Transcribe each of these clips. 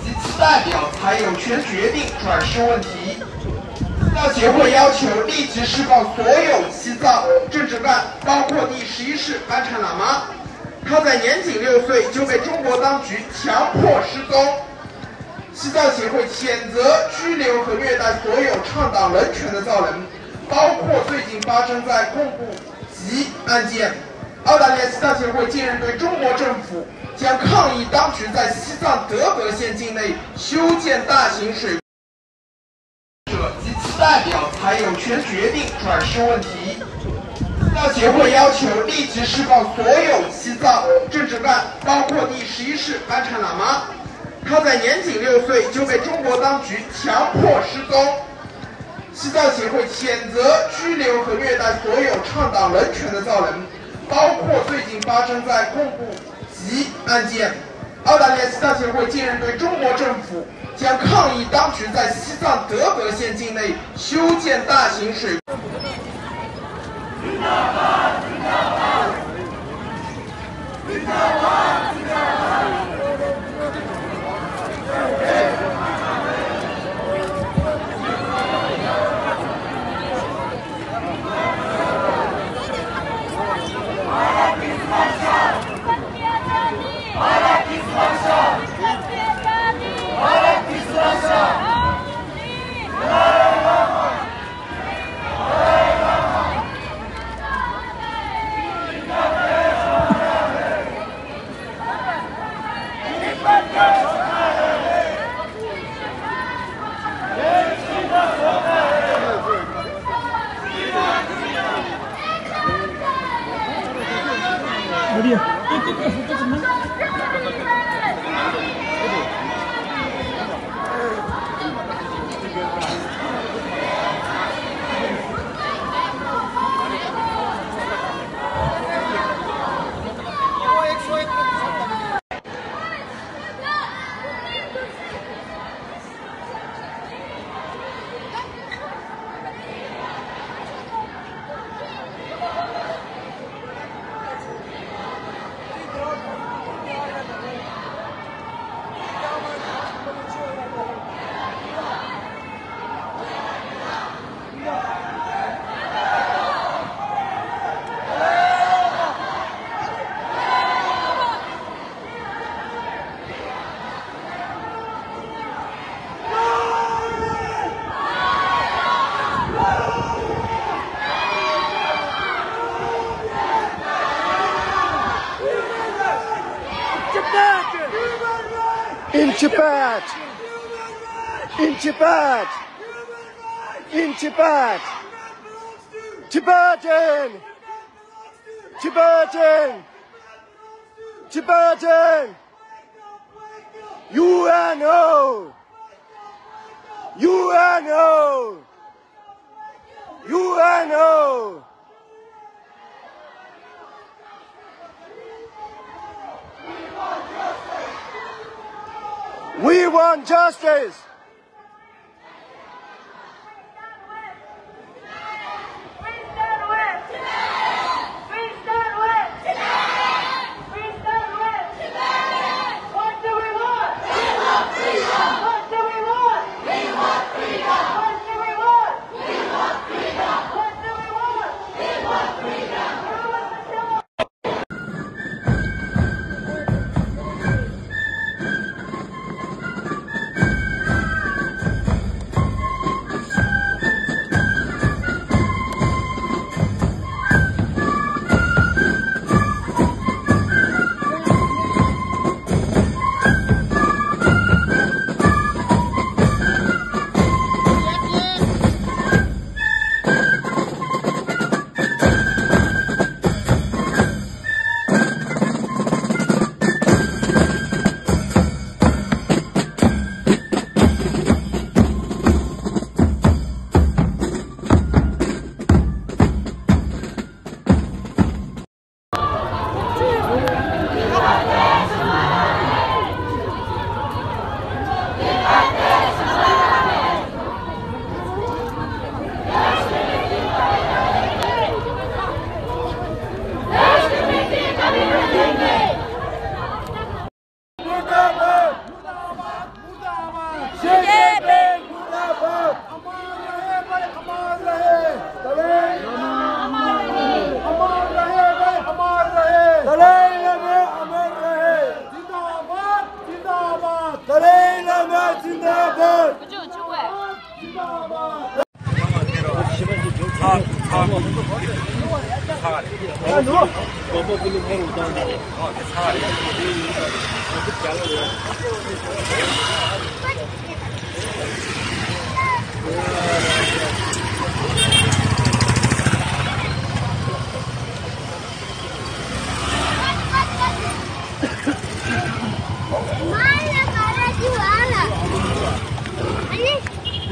及其代表才有权决定转世问题。西藏协会要求立即释放所有西藏政治犯，包括第11世班禅喇嘛。他在年仅6岁就被中国当局强迫失踪。西藏协会谴责拘留和虐待所有倡导人权的藏人，包括最近发生在贡布吉案件。澳大利亚西藏协会近日对中国政府将抗议当局在西藏德格县境内修建大型水者及其代表才有权决定转世问题。西藏协会要求立即释放所有西藏政治犯，包括第11世班禅喇嘛。他在年仅6岁就被中国当局强迫失踪。西藏协会谴责拘留和虐待所有倡导人权的藏人，包括最近发生在贡布吉案件。澳大利亚西藏协会近日对中国政府将抗议当局在西藏德格县境内修建大型水。Intibat! Intibat! Intibat! Tibetan! Tibetan! Tibetan! UNO! UNO! UNO! We want justice!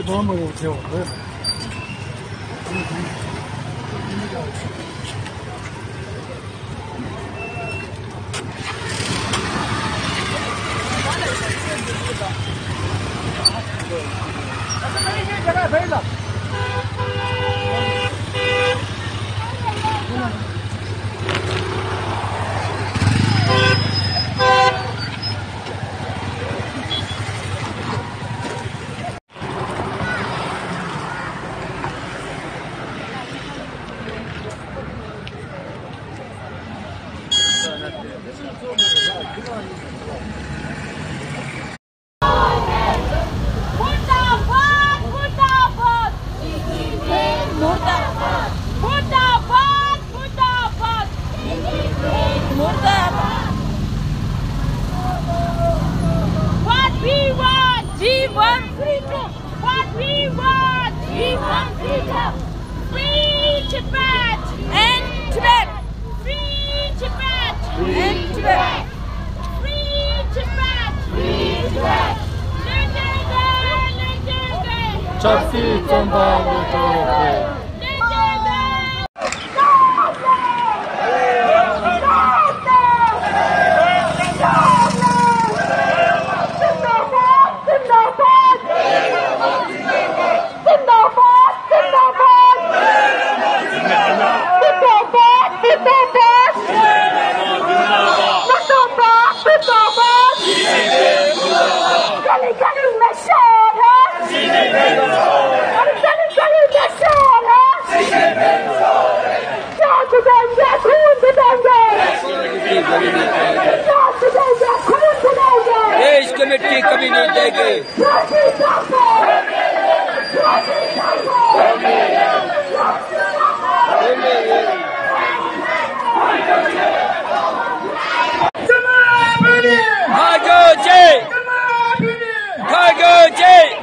너무 못해요. What we want, G1 freedom. What we want, G1 freedom. Free Tibet and Tibet. Free Tibet and Tibet. Free Tibet. Free Tibet. 잡시 전방부터 देश committee कभी नहीं देगी। भागो जय, भागो जय,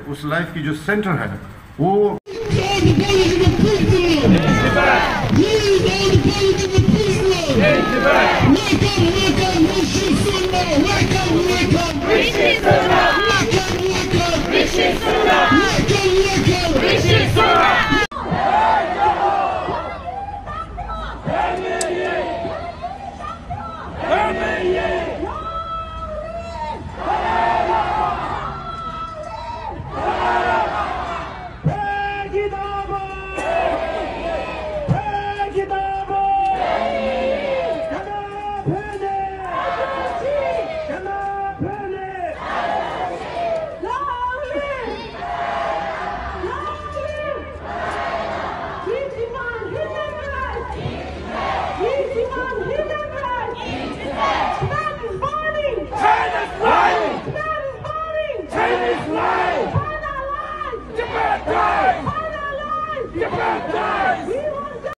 उस life की जो सेंटर है वो Get back!